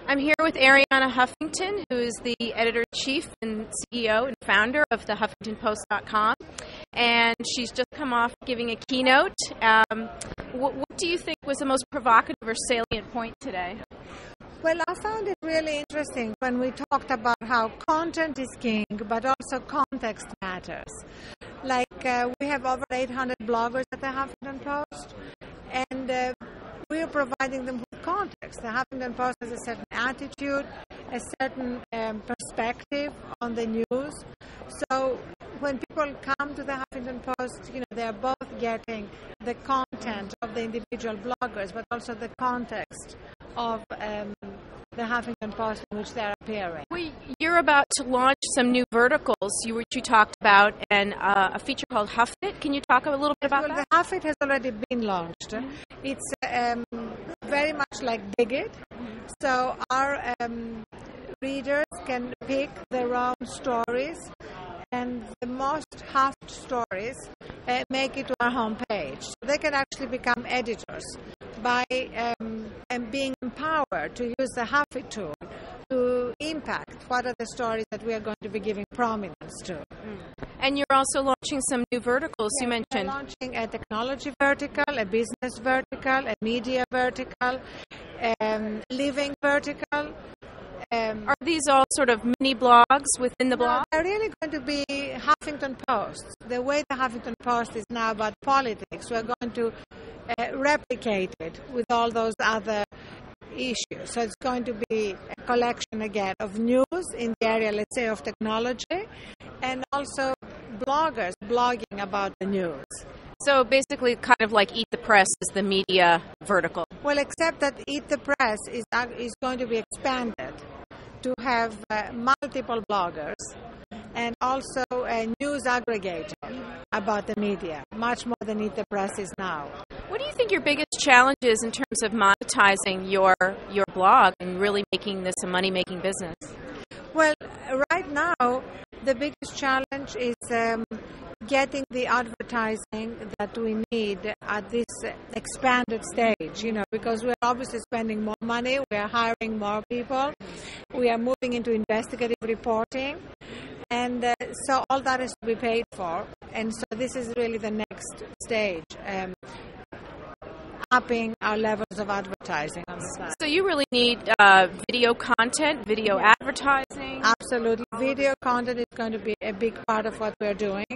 I'm here with Ariana Huffington, who is the editor-in-chief and CEO and founder of the HuffingtonPost.com, and she's just come off giving a keynote. What do you think was the most provocative or salient point today? Well, I found it really interesting when we talked about how content is king, but also context matters. Like, we have over 800 bloggers at the Huffington Post, and we are providing them with context. The Huffington Post has a certain attitude, a certain perspective on the news. So when people come to the Huffington Post, they're both getting the content of the individual bloggers, but also the context of the Huffington Post in which they're appearing. Well, you're about to launch some new verticals, which you talked about, and a feature called Huff It. Can you talk a little bit about that? The Huff It has already been launched. It's very much like Dig It. So our readers can pick their own stories, and the most huffed stories make it to our homepage. So they can actually become editors by being empowered to use the Huff It tool to impact what are the stories that we are going to be giving prominence to. And you're also launching some new verticals, you mentioned. We're launching a technology vertical, a business vertical, a media vertical, living vertical. Are these all sort of mini blogs within the blog? They're really going to be Huffington Posts. The way the Huffington Post is now about politics, we're going to replicate it with all those other issues. So it's going to be a collection again of news in the area, let's say, of technology, and also bloggers blogging about the news. So basically kind of like Eat the Press is the media vertical. Well, except that Eat the Press is going to be expanded to have multiple bloggers and also a news aggregator about the media, much more than Eat the Press is now. What do you think your biggest challenge is in terms of monetizing your blog and really making this a money-making business? Well, right now, the biggest challenge is getting the advertising that we need at this expanded stage, because we're obviously spending more money, we're hiring more people, we are moving into investigative reporting, and so all that is to be paid for, and so this is really the next stage, upping our levels of advertising on the site. So you really need video content, video advertising? Absolutely. Video content is going to be a big part of what we're doing.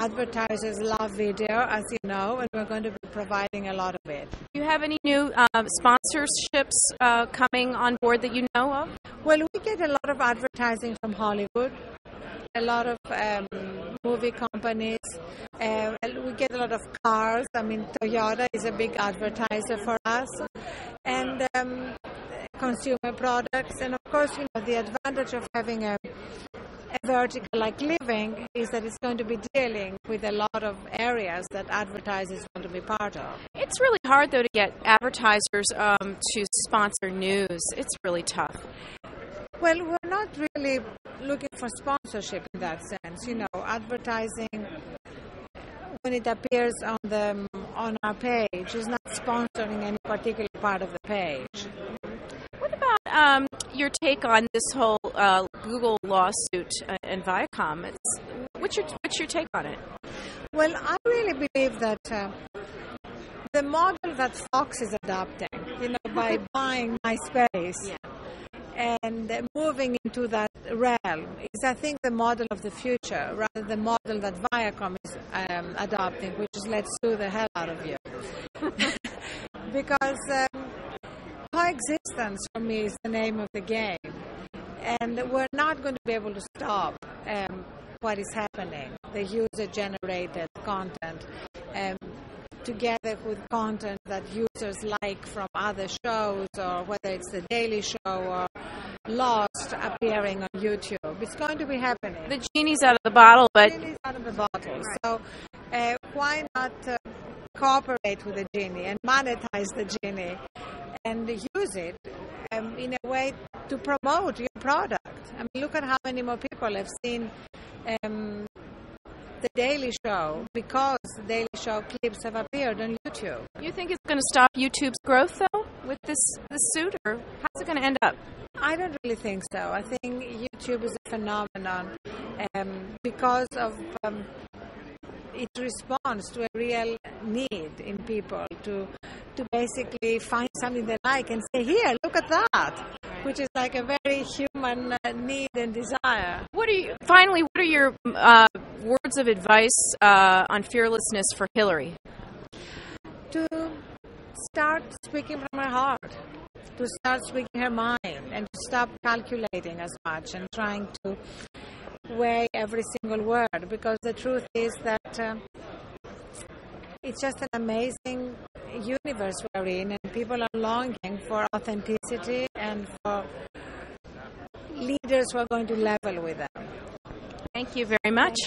Advertisers love video, as you know, and we're going to be providing a lot of it. Do you have any new sponsorships coming on board that you know of? Well, we get a lot of advertising from Hollywood, a lot of movie companies. We get a lot of cars. I mean, Toyota is a big advertiser for us. And consumer products. And of course, the advantage of having a vertical like living is that it's going to be dealing with a lot of areas that advertisers want to be part of. It's really hard, though, to get advertisers to sponsor news. It's really tough. Well, we're not really looking for sponsorship in that sense. Advertising, when it appears on our page, is not sponsoring any particular part of the page. What about your take on this whole Google lawsuit and Viacom? What's your take on it? Well, I really believe that the model that Fox is adopting, by buying MySpace and moving into that realm, is, I think, the model of the future, rather than the model that Viacom is adopting, which is let's sue the hell out of you. Because coexistence, for me, is the name of the game. And we're not going to be able to stop what is happening, the user-generated content, together with content that users like from other shows, or whether it's The Daily Show or Lost appearing on YouTube. It's going to be happening. The genie's out of the bottle, but... The genie's out of the bottle. So why not cooperate with the genie and monetize the genie and use it in a way to promote your product? I mean, look at how many more people have seen The Daily Show because The Daily Show clips have appeared on YouTube. You think it's going to stop YouTube's growth, though? with this suit, or how's it going to end up? I don't really think so. I think YouTube is a phenomenon because of it responds to a real need in people to basically find something they like and say, here, look at that, which is like a very human need and desire. What are your words of advice on fearlessness for Hillary? To start speaking from her heart, to start speaking her mind, and to stop calculating as much and trying to weigh every single word, because the truth is that it's just an amazing universe we're in, and people are longing for authenticity and for leaders who are going to level with them. Thank you very much.